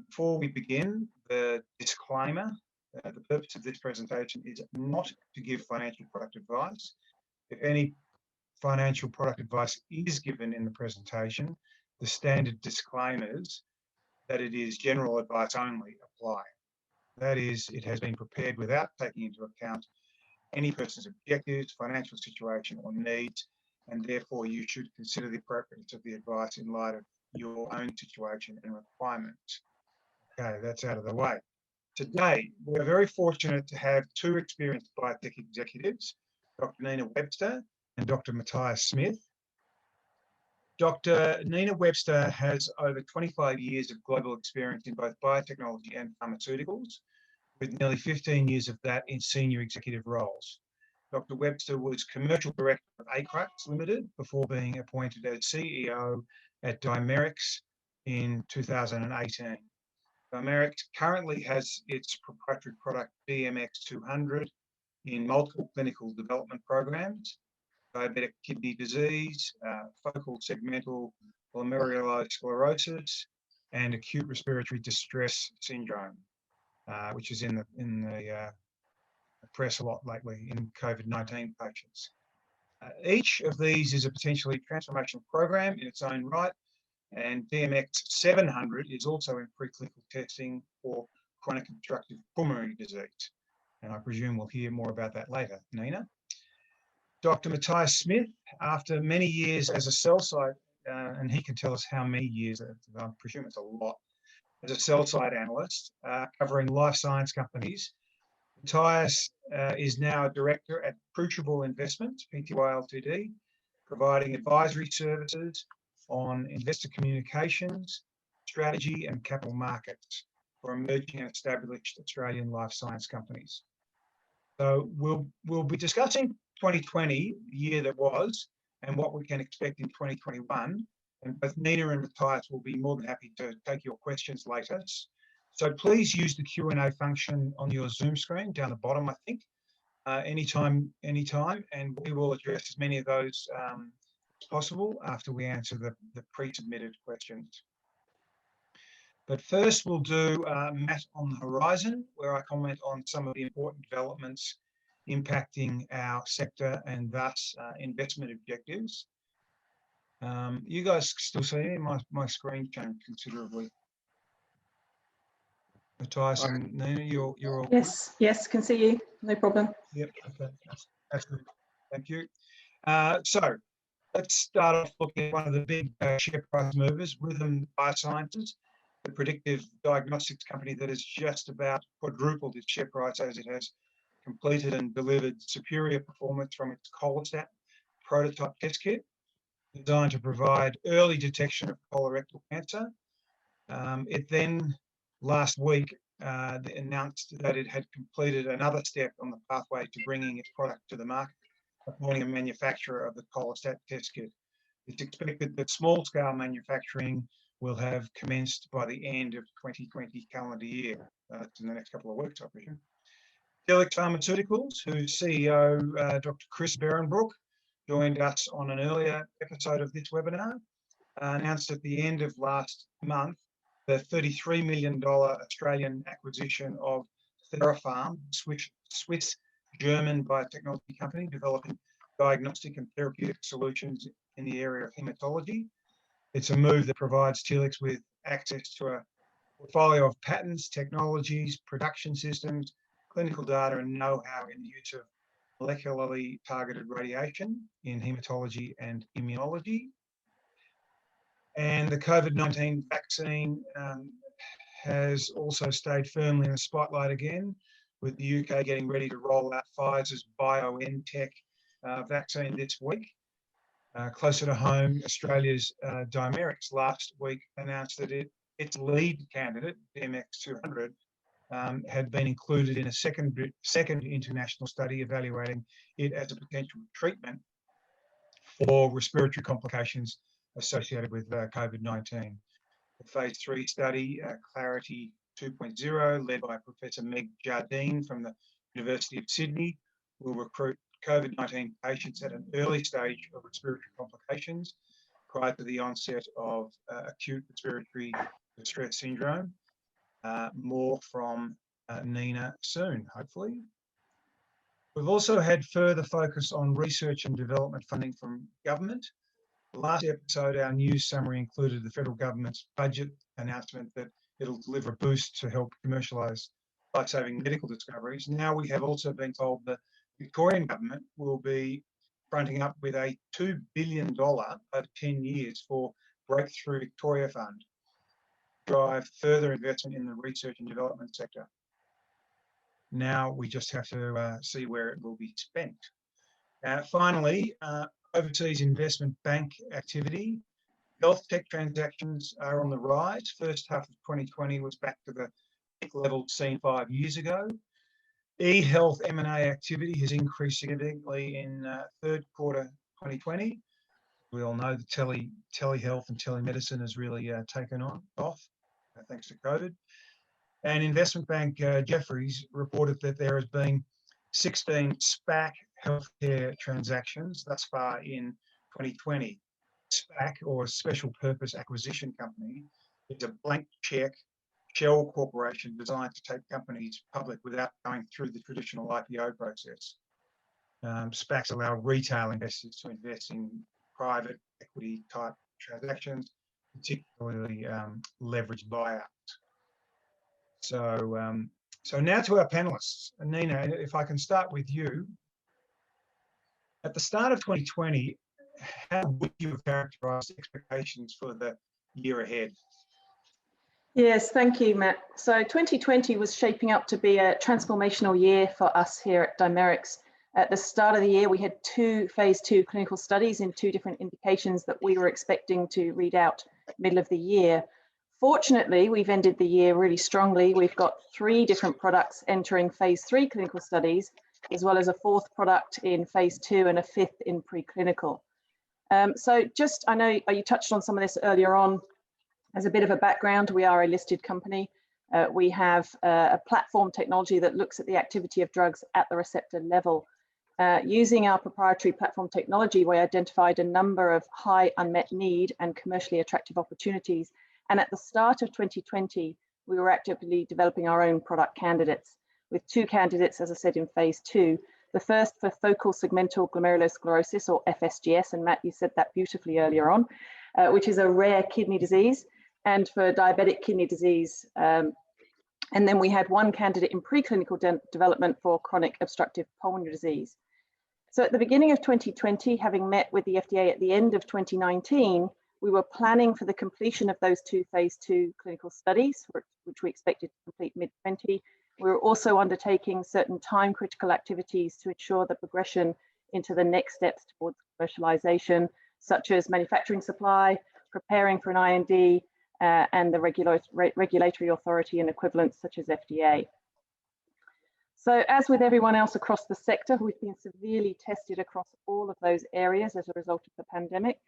Before we begin, the disclaimer, the purpose of this presentation is not to give financial product advice. If any financial product advice is given in the presentation, the standard disclaimers that it is general advice only apply. That is, it has been prepared without taking into account any person's objectives, financial situation or needs, and therefore you should consider the appropriateness of the advice in light of your own situation and requirements. Okay, that's out of the way. Today, we're very fortunate to have two experienced biotech executives, Dr. Nina Webster and Dr. Matthias Smith. Dr. Nina Webster has over 25 years of global experience in both biotechnology and pharmaceuticals, with nearly 15 years of that in senior executive roles. Dr. Webster was Commercial Director of Acrux Limited before being appointed as CEO at Dimerix in 2018. Dimerix currently has its proprietary product BMX200 in multiple clinical development programs: diabetic kidney disease, focal segmental glomerulosclerosis, and acute respiratory distress syndrome, which is in the press a lot lately in COVID-19 patients. Each of these is a potentially transformational program in its own right, and DMX 700 is also in preclinical testing for chronic obstructive pulmonary disease. And I presume we'll hear more about that later. Nina? Dr. Matthias Smith, after many years as a sell-side, and he can tell us how many years, I presume it's a lot, as a sell-side analyst covering life science companies. Matthias is now a director at Crucible Investments, Pty Ltd, providing advisory services on investor communications, strategy and capital markets for emerging and established Australian life science companies. So we'll be discussing 2020, the year that was, and what we can expect in 2021. And both Nina and Matthias will be more than happy to take your questions later. So please use the Q&A function on your Zoom screen down the bottom, I think, anytime, and we will address as many of those as possible after we answer the pre-submitted questions. But first we'll do Matt on the Horizon, where I comment on some of the important developments impacting our sector and thus investment objectives. You guys still see me? My screen changed considerably. Matthias and Nina, you're all yes, good? Yes, can see you, no problem. Yep, okay, that's good. Thank you. So let's start off looking at one of the big share price movers, Rhythm Biosciences, the predictive diagnostics company that has just about quadrupled its share price as it has completed and delivered superior performance from its Cholestat prototype test kit, designed to provide early detection of colorectal cancer. It then, last week, announced that it had completed another step on the pathway to bringing its product to the market, appointing a manufacturer of the Cholestat test kit. It's expected that small-scale manufacturing will have commenced by the end of 2020 calendar year. That's in the next couple of weeks, I presume. Telix Pharmaceuticals, whose CEO, Dr. Chris Behrenbruch, joined us on an earlier episode of this webinar, announced at the end of last month the $33 million Australian acquisition of TheraPharm, Swiss-German biotechnology company developing diagnostic and therapeutic solutions in the area of hematology. It's a move that provides Telix with access to a portfolio of patents, technologies, production systems, clinical data, and know-how in the use of molecularly targeted radiation in hematology and immunology. And the COVID-19 vaccine has also stayed firmly in the spotlight again, with the UK getting ready to roll out Pfizer's BioNTech vaccine this week. Closer to home, Australia's Dimerix last week announced that its lead candidate, BMX200, had been included in a second international study evaluating it as a potential treatment for respiratory complications associated with COVID-19. The phase 3 study, Clarity 2.0, led by Professor Meg Jardine from the University of Sydney, will recruit COVID-19 patients at an early stage of respiratory complications prior to the onset of acute respiratory distress syndrome, More from Nina soon, hopefully. We've also had further focus on research and development funding from government. Last episode, our news summary included the federal government's budget announcement that it'll deliver a boost to help commercialise life-saving medical discoveries. Now we have also been told the Victorian government will be fronting up with a $2 billion over 10 years for Breakthrough Victoria Fund, to drive further investment in the research and development sector. Now we just have to see where it will be spent. Finally, overseas investment bank activity. Health tech transactions are on the rise. First half of 2020 was back to the peak levels seen 5 years ago. E-health M&A activity has increased significantly in third quarter 2020. We all know the telehealth and telemedicine has really taken off thanks to COVID. And investment bank Jefferies reported that there has been 16 SPAC healthcare transactions thus far in 2020. SPAC, or Special Purpose Acquisition Company, is a blank check shell corporation designed to take companies public without going through the traditional IPO process. SPACs allow retail investors to invest in private equity type transactions, particularly leveraged buyouts. So now to our panelists. Nina, if I can start with you. At the start of 2020, how would you have characterised expectations for the year ahead? Yes, thank you, Matt. So 2020 was shaping up to be a transformational year for us here at Dimerix. At the start of the year, we had 2 phase 2 clinical studies in 2 different indications that we were expecting to read out middle of the year. Fortunately, we've ended the year really strongly. We've got 3 different products entering phase 3 clinical studies, as well as a 4th product in phase 2 and a 5th in preclinical. So just, I know you touched on some of this earlier on. As a bit of a background, we are a listed company. We have a platform technology that looks at the activity of drugs at the receptor level. Using our proprietary platform technology, we identified a number of high unmet need and commercially attractive opportunities. And at the start of 2020, we were actively developing our own product candidates, with 2 candidates, as I said, in phase 2. The first for focal segmental glomerulosclerosis, or FSGS, and Matt, you said that beautifully earlier on, which is a rare kidney disease, and for diabetic kidney disease. And then we had 1 candidate in preclinical development for chronic obstructive pulmonary disease. So at the beginning of 2020, having met with the FDA at the end of 2019, we were planning for the completion of those 2 phase 2 clinical studies, which we expected to complete mid-20. We were also undertaking certain time-critical activities to ensure the progression into the next steps towards commercialization, such as manufacturing supply, preparing for an IND, and the regulatory authority and equivalents such as FDA. So as with everyone else across the sector, we've been severely tested across all of those areas as a result of the pandemic.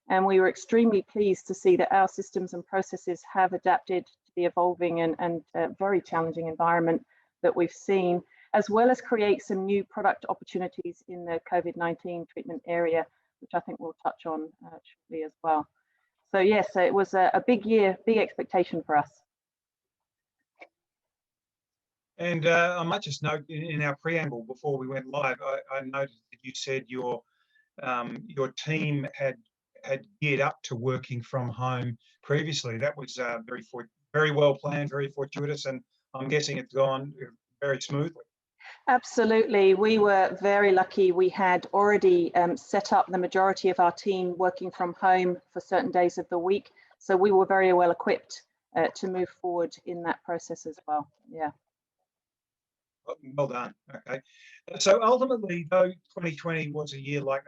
And we were extremely pleased to see that our systems and processes have adapted to the evolving and very challenging environment that we've seen, as well as create some new product opportunities in the COVID-19 treatment area, which I think we'll touch on shortly as well. So yes, it was a big year, big expectation for us. And I might just note in our preamble before we went live, I noticed that you said your team had geared up to working from home previously. That was very well planned, very fortuitous, and I'm guessing it's gone very smoothly. Absolutely. We were very lucky. We had already set up the majority of our team working from home for certain days of the week. So we were very well equipped to move forward in that process as well. Yeah. Well done. Okay. So ultimately, though 2020 was a year like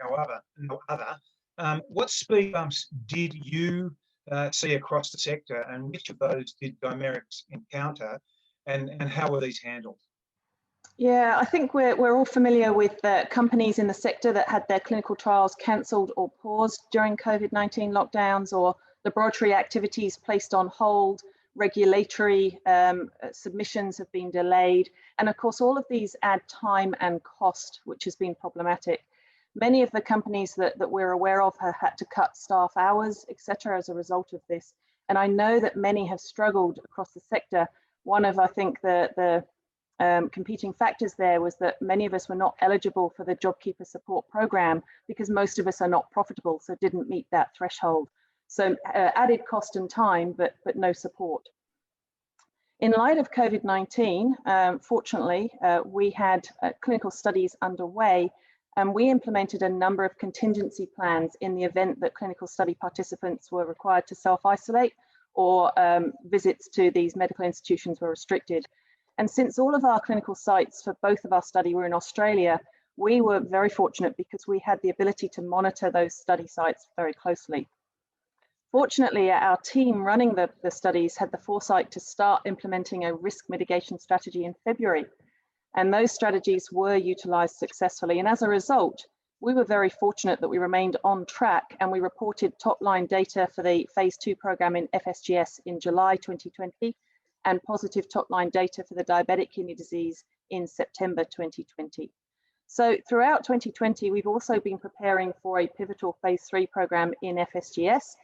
no other, what speed bumps did you see across the sector, and which of those did Dimerix encounter, and how were these handled? Yeah, I think we're all familiar with companies in the sector that had their clinical trials cancelled or paused during COVID-19 lockdowns, or laboratory activities placed on hold, regulatory submissions have been delayed. And of course, all of these add time and cost, which has been problematic. Many of the companies that we're aware of have had to cut staff hours, etc., as a result of this. And I know that many have struggled across the sector one of, I think, the competing factors there was that many of us were not eligible for the JobKeeper support program because most of us are not profitable, so didn't meet that threshold. So added cost and time, but no support. In light of COVID-19, fortunately, we had clinical studies underway, and we implemented a number of contingency plans in the event that clinical study participants were required to self-isolate or visits to these medical institutions were restricted. And since all of our clinical sites for both of our study were in Australia, we were very fortunate because we had the ability to monitor those study sites very closely. Fortunately, our team running the studies had the foresight to start implementing a risk mitigation strategy in February. And those strategies were utilized successfully. And as a result, we were very fortunate that we remained on track, and we reported top-line data for the phase 2 program in FSGS in July 2020, and positive top-line data for the diabetic kidney disease in September 2020. So throughout 2020, we've also been preparing for a pivotal phase 3 program in FSGS,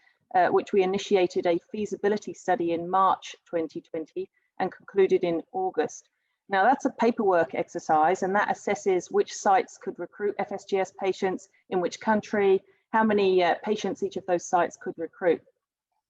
which we initiated a feasibility study in March 2020 and concluded in August. Now that's a paperwork exercise, and that assesses which sites could recruit FSGS patients, in which country, how many patients each of those sites could recruit.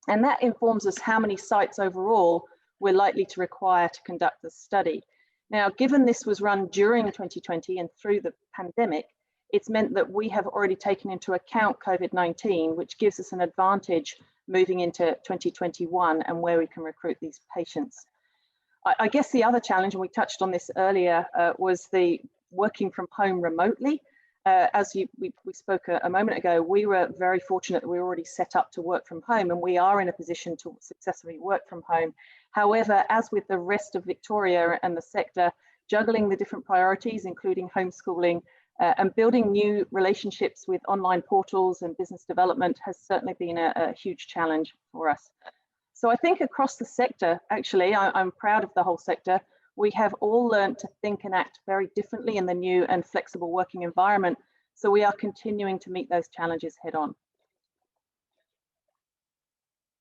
And that informs us how many sites overall we're likely to require to conduct the study. Now, given this was run during 2020 and through the pandemic, it's meant that we have already taken into account COVID-19, which gives us an advantage moving into 2021 and where we can recruit these patients. I guess the other challenge, and we touched on this earlier, was the working from home remotely. As we spoke a moment ago, we were very fortunate that we were already set up to work from home, and we are in a position to successfully work from home. However, as with the rest of Victoria and the sector, juggling the different priorities, including homeschooling, and building new relationships with online portals and business development has certainly been a huge challenge for us. So I think across the sector, actually, I'm proud of the whole sector. We have all learned to think and act very differently in the new and flexible working environment. So we are continuing to meet those challenges head on.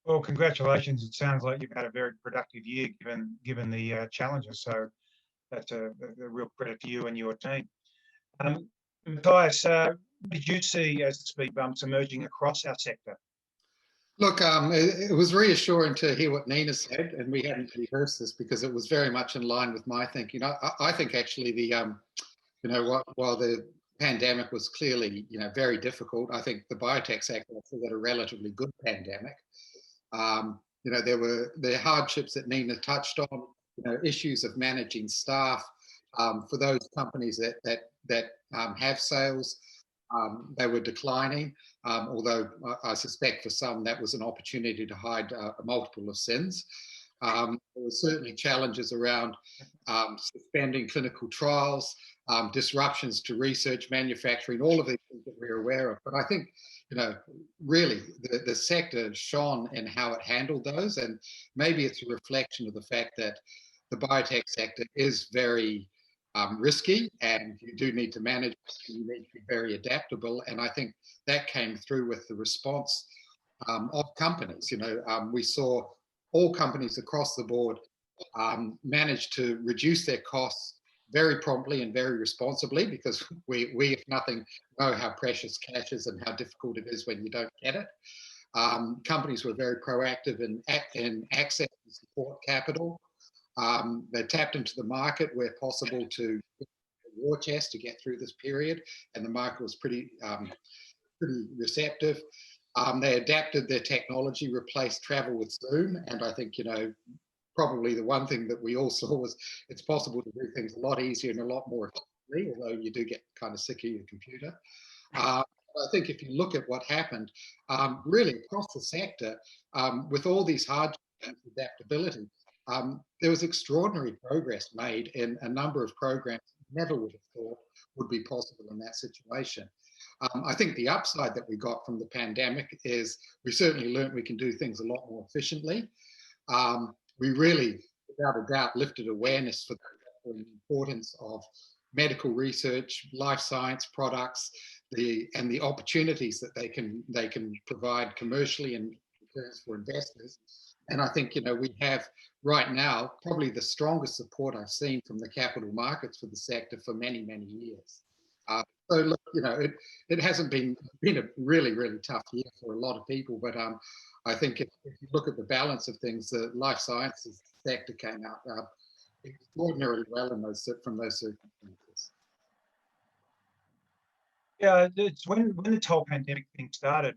Well, congratulations. It sounds like you've had a very productive year given the challenges. So that's a real credit to you and your team. Matthias, what did you see as the speed bumps emerging across our sector? Look, it was reassuring to hear what Nina said, and we hadn't rehearsed this because it was very much in line with my thinking. I think actually while the pandemic was clearly, very difficult, I think the biotech sector had a relatively good pandemic. There were the hardships that Nina touched on, issues of managing staff for those companies that have sales. They were declining, although I suspect for some that was an opportunity to hide a multiple of sins. There were certainly challenges around suspending clinical trials, disruptions to research, manufacturing, all of these things that we're aware of. But I think, really the sector shone in how it handled those, and maybe it's a reflection of the fact that the biotech sector is very risky, and you do need to manage, you need to be very adaptable. And I think that came through with the response of companies. We saw all companies across the board manage to reduce their costs very promptly and very responsibly, because we if nothing, know how precious cash is and how difficult it is when you don't get it. Companies were very proactive in access and support capital. They tapped into the market where possible to war chest to get through this period, and the market was pretty receptive. They adapted their technology, replaced travel with Zoom, and I think probably the one thing that we all saw was it's possible to do things a lot easier and a lot more effectively, although you do get kind of sick of your computer. I think if you look at what happened, really across the sector, with all these hardships and adaptability, there was extraordinary progress made in a number of programs never would have thought would be possible in that situation. I think the upside that we got from the pandemic is we certainly learned we can do things a lot more efficiently. We really, without a doubt, lifted awareness for the importance of medical research, life science products, and the opportunities that they can provide commercially and returns for investors. And I think, we have right now probably the strongest support I've seen from the capital markets for the sector for many, many years. So look, it hasn't been a really, really tough year for a lot of people, but I think if you look at the balance of things, the life sciences sector came out extraordinarily well from those circumstances. Yeah, it's when this whole pandemic thing started.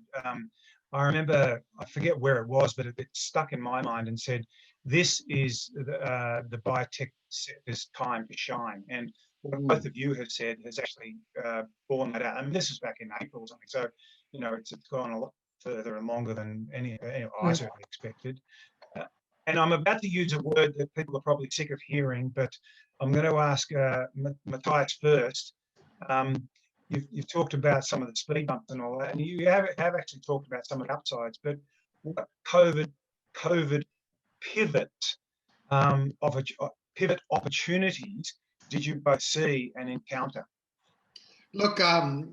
I remember, I forget where it was, but it stuck in my mind and said, "This is the biotech sector's time to shine." And what both of you have said has actually borne that out. I mean, this is back in April or something, so it's gone a lot further and longer than any I certainly expected. And I'm about to use a word that people are probably sick of hearing, but I'm going to ask Matthias first. You've talked about some of the speed bumps and all that, and you have actually talked about some of the upsides. But what COVID pivot pivot opportunities did you both see and encounter? Look, I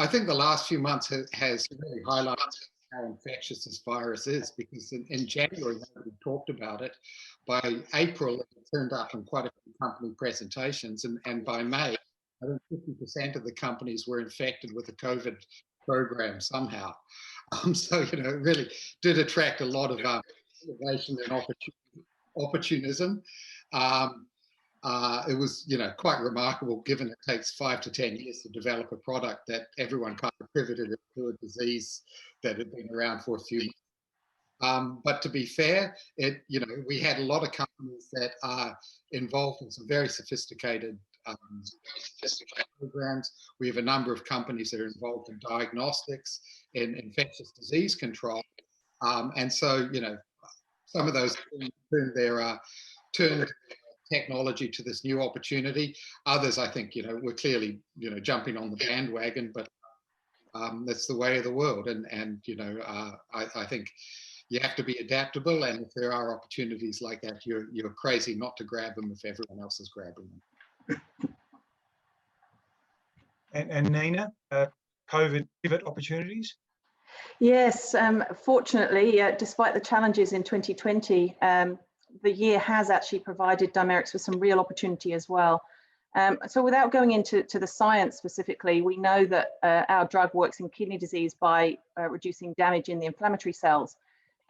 think the last few months has really highlighted how infectious this virus is, because in January we talked about it. By April, it turned up in quite a few company presentations, and by May, I think 50% of the companies were infected with a COVID program somehow. So, it really did attract a lot of innovation and opportunism. It was, quite remarkable, given it takes 5 to 10 years to develop a product, that everyone kind of pivoted to a disease that had been around for a few months. But to be fair, we had a lot of companies that are involved in some very sophisticated programs. We have a number of companies that are involved in diagnostics and infectious disease control. And so, some of those turned technology to this new opportunity. Others, I think, we're clearly, jumping on the bandwagon, but that's the way of the world. And I think you have to be adaptable. And if there are opportunities like that, you're crazy not to grab them if everyone else is grabbing them. And Nina, COVID pivot opportunities? Yes, fortunately, despite the challenges in 2020, the year has actually provided Dimerix with some real opportunity as well. So without going into the science specifically, we know that our drug works in kidney disease by reducing damage in the inflammatory cells.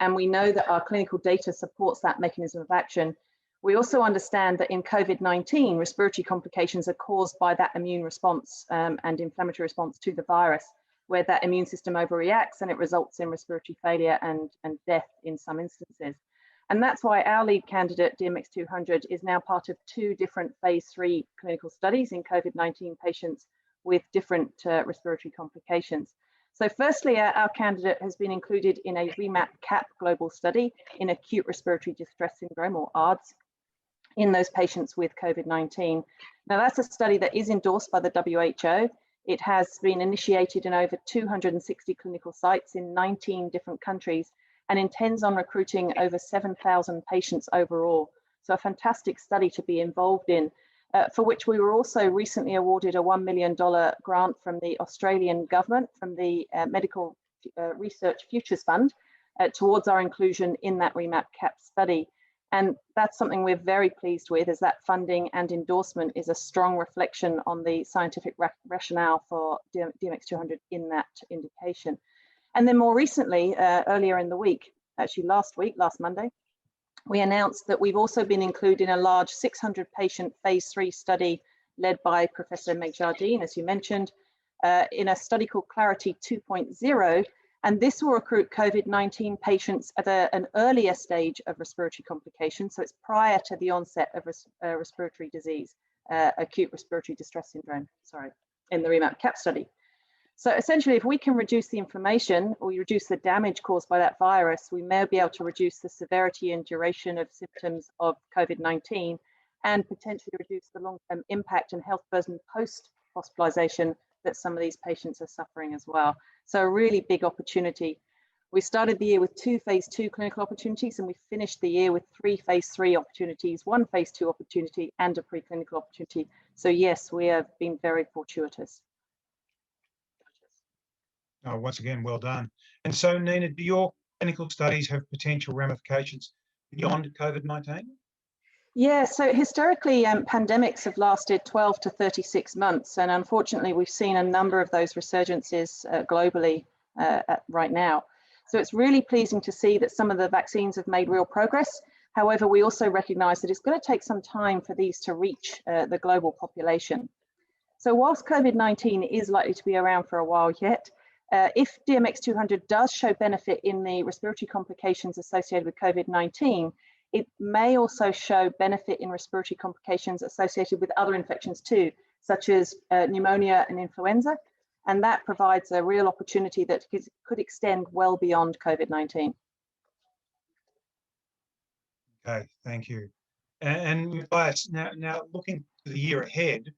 And we know that our clinical data supports that mechanism of action. We also understand that in COVID-19, respiratory complications are caused by that immune response and inflammatory response to the virus, where that immune system overreacts and it results in respiratory failure and death in some instances. And that's why our lead candidate, DMX-200, is now part of 2 different phase 3 clinical studies in COVID-19 patients with different respiratory complications. So firstly, our candidate has been included in a REMAP-CAP global study in acute respiratory distress syndrome, or ARDS, in those patients with COVID-19. Now, that's a study that is endorsed by the WHO. It has been initiated in over 260 clinical sites in 19 different countries and intends on recruiting over 7,000 patients overall. So a fantastic study to be involved in, for which we were also recently awarded a $1 million grant from the Australian government, from the Medical Research Futures Fund, towards our inclusion in that REMAP-CAP study. And that's something we're very pleased with, as that funding and endorsement is a strong reflection on the scientific rationale for DMX-200 in that indication. And then more recently, earlier in the week, actually last Monday, we announced that we've also been included in a large 600-patient phase 3 study led by Professor Meg Jardine, as you mentioned, in a study called Clarity 2.0. And this will recruit COVID-19 patients at an earlier stage of respiratory complications. So it's prior to the onset of respiratory disease, acute respiratory distress syndrome, in the REMAP-CAP study. So essentially, if we can reduce the inflammation or reduce the damage caused by that virus, we may be able to reduce the severity and duration of symptoms of COVID-19 and potentially reduce the long-term impact and health burden post-hospitalization that some of these patients are suffering as well. So a really big opportunity. We started the year with 2 phase 2 clinical opportunities, and we finished the year with 3 phase 3 opportunities, 1 phase 2 opportunity, and a preclinical opportunity. So yes, we have been very fortuitous. Oh, once again, well done. And so, Nina, do your clinical studies have potential ramifications beyond COVID-19? Yeah, so historically, pandemics have lasted 12 to 36 months, and unfortunately, we've seen a number of those resurgences globally right now. So it's really pleasing to see that some of the vaccines have made real progress. However, we also recognise that it's going to take some time for these to reach the global population. So whilst COVID-19 is likely to be around for a while yet, if DMX-200 does show benefit in the respiratory complications associated with COVID-19, it may also show benefit in respiratory complications associated with other infections too, such as pneumonia and influenza. And that provides a real opportunity that could extend well beyond COVID-19. Okay, thank you. And Matthias, now looking to the year ahead,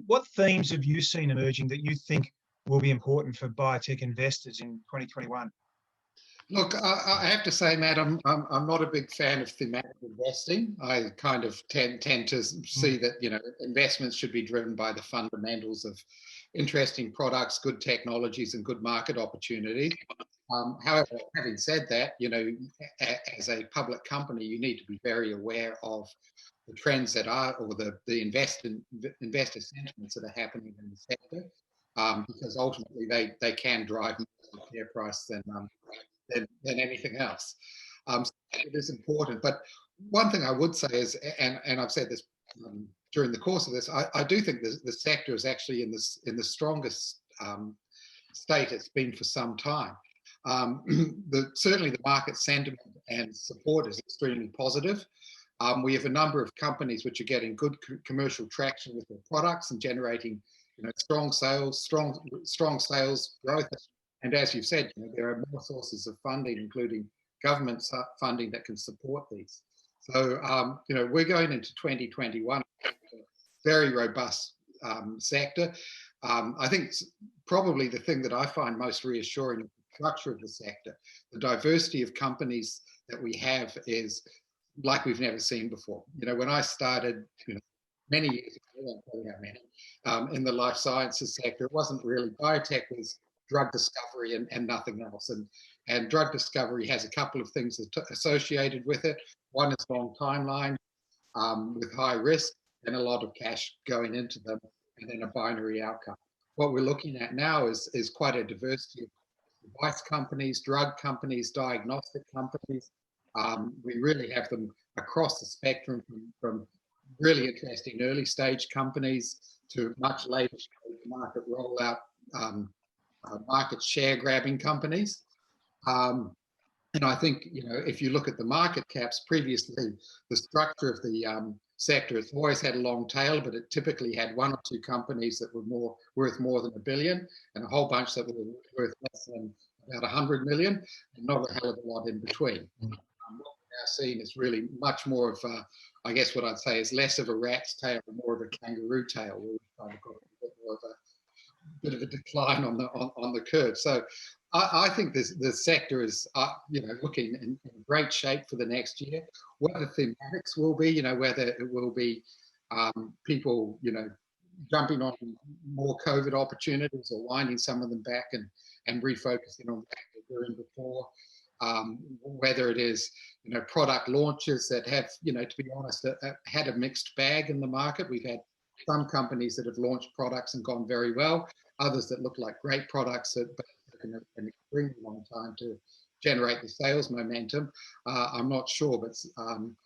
what themes have you seen emerging that you think will be important for biotech investors in 2021? Look, I have to say, Matt, I'm not a big fan of thematic investing. I kind of tend to see that, you know, investments should be driven by the fundamentals of interesting products, good technologies, and good market opportunities. However, having said that, you know, as a public company, you need to be very aware of the trends that are, or the investor sentiments that are happening in the sector, because ultimately they can drive more the share price than anything else. So it is important. But one thing I would say is, and I've said this during the course of this, I do think the sector is actually in the strongest state it's been for some time. Certainly the market sentiment and support is extremely positive. We have a number of companies which are getting good commercial traction with their products and generating, you know, strong sales growth. And as you've said, you know, there are more sources of funding, including government funding, that can support these. So, you know, we're going into 2021, a very robust sector. I think probably the thing that I find most reassuring is the structure of the sector. The diversity of companies that we have is like we've never seen before. You know, when I started, you know, many years ago, I won't tell you how many, in the life sciences sector, it wasn't really, biotech was drug discovery and nothing else. And drug discovery has a couple of things associated with it. One is long timeline with high risk and a lot of cash going into them, and then a binary outcome. What we're looking at now is quite a diversity of device companies, drug companies, diagnostic companies. We really have them across the spectrum from really interesting early stage companies to much later stage market rollout, market share grabbing companies. And I think, you know, if you look at the market caps, previously the structure of the sector, it's always had a long tail, but it typically had one or two companies that were worth more than $1 billion, and a whole bunch that were worth less than about 100 million, and not a hell of a lot in between. What we're now seeing is really much more of, I guess what I'd say is less of a rat's tail and more of a kangaroo tail, where we've kind of got a bit more of a bit of a decline on the curve. So I think the sector is you know, looking in great shape for the next year. What the thematics will be, you know, whether it will be people, you know, jumping on more COVID opportunities or winding some of them back and refocusing on what they were doing before. Whether it is, you know, product launches that have, you know, to be honest, had a mixed bag in the market. We've had some companies that have launched products and gone very well, others that look like great products that taken an extremely long time to generate the sales momentum. I'm not sure, but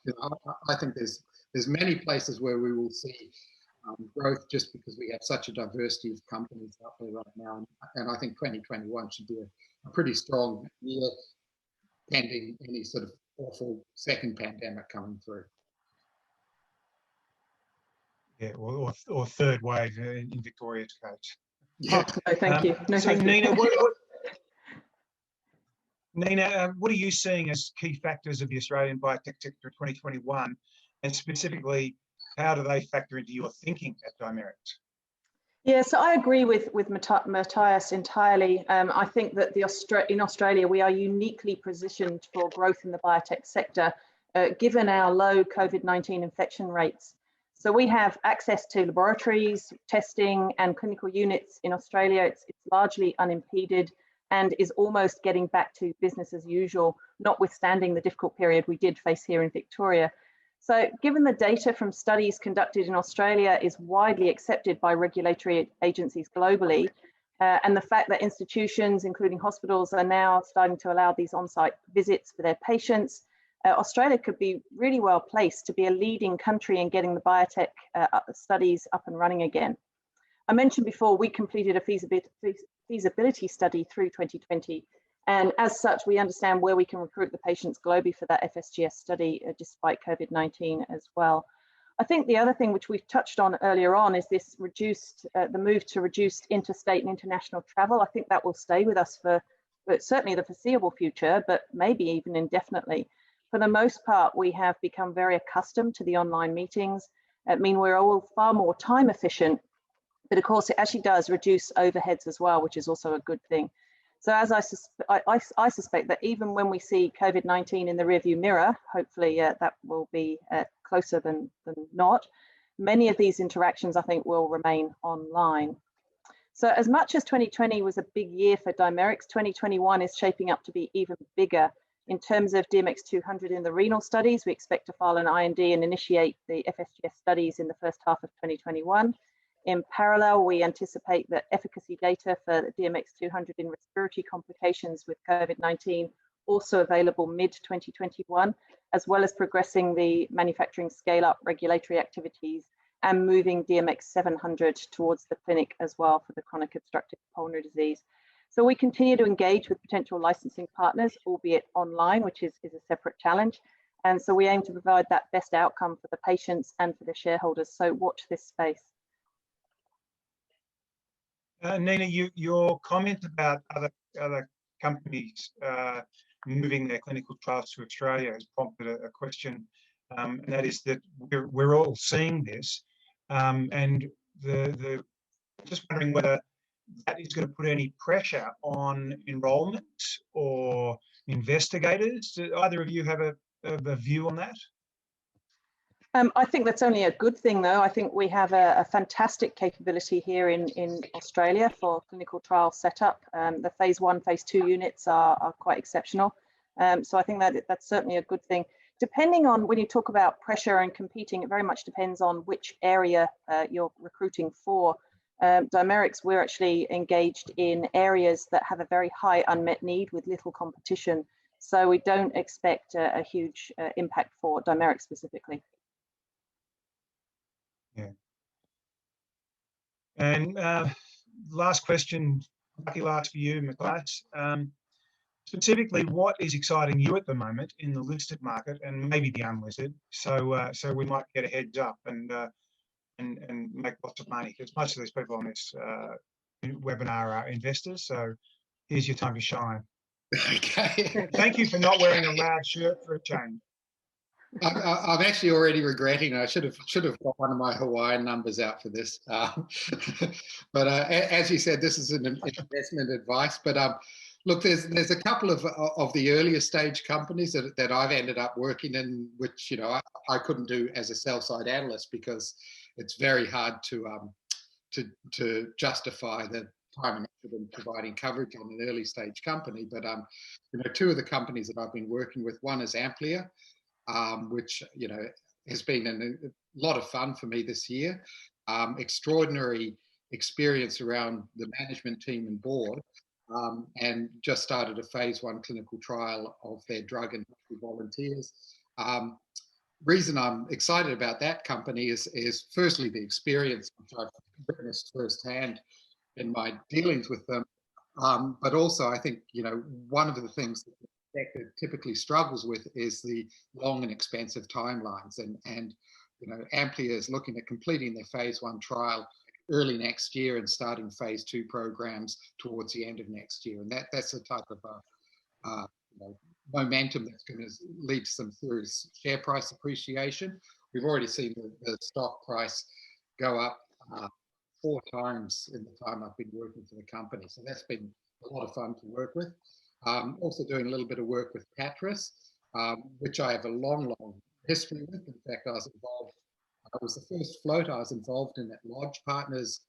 you know, I think there's many places where we will see growth just because we have such a diversity of companies out there right now. And I think 2021 should be a pretty strong year, pending any sort of awful second pandemic coming through. Yeah, or third wave in Victoria's case. Yeah. Oh, no, thank you. No, so thank Nina, you. Nina, what are you seeing as key factors of the Australian biotech sector 2021, and specifically, how do they factor into your thinking at Dimerix? Yeah, so I agree with Matthias entirely. I think that in Australia, we are uniquely positioned for growth in the biotech sector, given our low COVID-19 infection rates. So we have access to laboratories, testing and clinical units in Australia. It's largely unimpeded. and is almost getting back to business as usual, notwithstanding the difficult period we did face here in Victoria. So given the data from studies conducted in Australia is widely accepted by regulatory agencies globally, and the fact that institutions, including hospitals, are now starting to allow these on-site visits for their patients, Australia could be really well placed to be a leading country in getting the biotech studies up and running again. I mentioned before we completed a feasibility study through 2020, and as such, we understand where we can recruit the patients globally for that FSGS study despite COVID-19 as well. I think the other thing which we've touched on earlier on is this the move to reduced interstate and international travel. I think that will stay with us for certainly the foreseeable future, but maybe even indefinitely. For the most part, we have become very accustomed to the online meetings. I mean, we're all far more time efficient, but of course it actually does reduce overheads as well, which is also a good thing. So as I suspect that even when we see COVID-19 in the rearview mirror, hopefully that will be closer than not, many of these interactions I think will remain online. So as much as 2020 was a big year for Dimerix, 2021 is shaping up to be even bigger. In terms of DMX-200 in the renal studies, we expect to file an IND and initiate the FSGS studies in the first half of 2021. In parallel, we anticipate that efficacy data for DMX-200 in respiratory complications with COVID-19 also available mid-2021, as well as progressing the manufacturing scale-up regulatory activities and moving DMX-700 towards the clinic as well for the chronic obstructive pulmonary disease. So we continue to engage with potential licensing partners, albeit online, which is a separate challenge. And so we aim to provide that best outcome for the patients and for the shareholders. So watch this space. Nina, your comment about other companies moving their clinical trials to Australia has prompted a question, and that is that we're all seeing this, and just wondering whether that is going to put any pressure on enrolment or investigators. Do either of you have a view on that? I think that's only a good thing, though. I think we have a fantastic capability here in Australia for clinical trial setup. The phase 1, phase 2 units are quite exceptional. So I think that's certainly a good thing. Depending on when you talk about pressure and competing, it very much depends on which area you're recruiting for. Dimerix, we're actually engaged in areas that have a very high unmet need with little competition. So we don't expect a huge impact for Dimerix specifically. Yeah. And last question, lucky last for you, Matthias. Specifically, what is exciting you at the moment in the listed market and maybe the unlisted? So we might get a heads up and make lots of money, because most of these people on this webinar are investors. So here's your time to shine. Okay. Thank you for not wearing a loud shirt for a change. I'm actually already regretting it. I should have got one of my Hawaiian numbers out for this. But as you said, this is an investment advice. But look, there's a couple of the earlier stage companies that I've ended up working in, which I couldn't do as a sell side analyst because it's very hard to justify the time and effort in providing coverage on an early stage company. But two of the companies that I've been working with, one is Amplia, which has been a lot of fun for me this year. Extraordinary experience around the management team and board, and just started a phase 1 clinical trial of their drug in healthy volunteers. Reason I'm excited about that company is firstly the experience which I've witnessed firsthand in my dealings with them, but also I think one of the things that the sector typically struggles with is the long and expensive timelines, and Amplia is looking at completing their phase 1 trial early next year and starting phase 2 programs towards the end of next year, and that's the type of momentum that's going to lead to some serious share price appreciation. We've already seen the stock price go up 4 times in the time I've been working for the company, so that's been a lot of fun to work with. Also doing a little bit of work with Patris, which I have a long history with. In fact, I was the first float I was involved in at Lodge Partners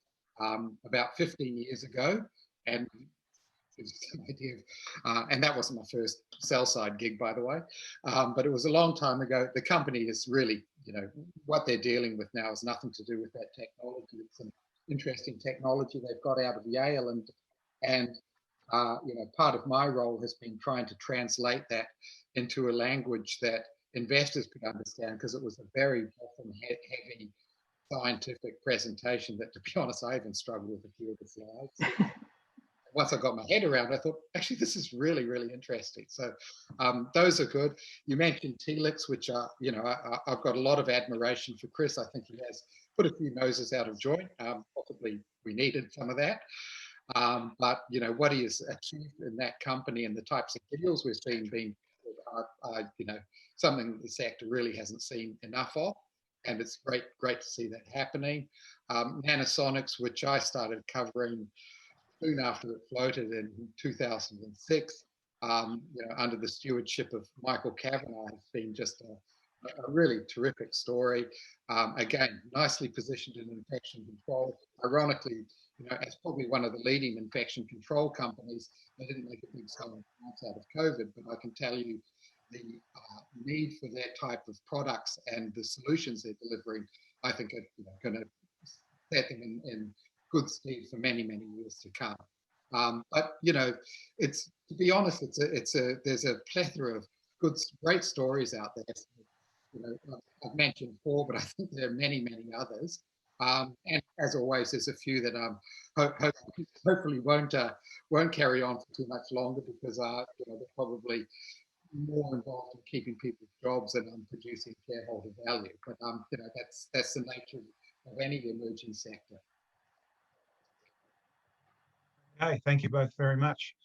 about 15 years ago, and gives you some idea of, and that wasn't my first sell side gig, by the way, but it was a long time ago. The company is really, what they're dealing with now has nothing to do with that technology. It's an interesting technology they've got out of Yale, and part of my role has been trying to translate that into a language that investors could understand, because it was a very often heavy scientific presentation that, to be honest, I even struggled with a few of the slides. Once I got my head around it, I thought, actually, this is really, really interesting. So those are good. You mentioned Telix, which are, I've got a lot of admiration for Chris. I think he has put a few noses out of joint. Possibly we needed some of that. But, what he has achieved in that company and the types of deals we're seeing being, something the sector really hasn't seen enough of. And it's great to see that happening. Nanosonics, which I started covering soon after it floated in 2006, under the stewardship of Michael Kavanagh, has been just a really terrific story. Again, nicely positioned in infection control. Ironically, as probably one of the leading infection control companies, they didn't make a big selling out of COVID, but I can tell you the need for that type of products and the solutions they're delivering, I think are going to set them in good stead for many, many years to come. But it's, to be honest, there's a plethora of great stories out there. I've mentioned 4, but I think there are many, many others. And as always, there's a few that hopefully won't carry on for too much longer, because they're probably more involved in keeping people's jobs and producing shareholder value. But that's the nature of any emerging sector. Okay, thank you both very much.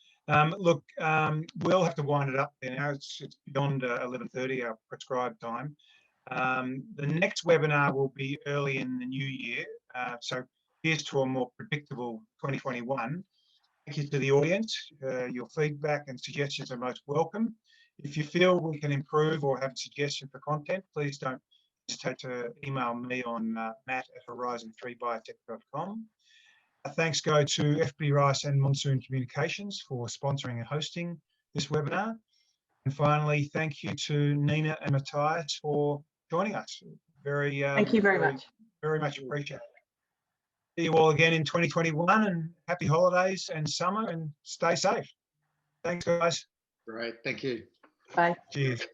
Look, we'll have to wind it up there now. It's beyond 11:30, our prescribed time. The next webinar will be early in the new year. So here's to a more predictable 2021. Thank you to the audience. Your feedback and suggestions are most welcome. If you feel we can improve or have a suggestion for content, please don't hesitate to email me on matt@horizon3biotech.com. Thanks go to FB Rice and Monsoon Communications for sponsoring and hosting this webinar. And finally, thank you to Nina and Matthias for joining us. Thank you very much. Very much appreciated. See you all again in 2021, and happy holidays and summer, and stay safe. Thanks, guys. Great. Thank you. Bye. Cheers.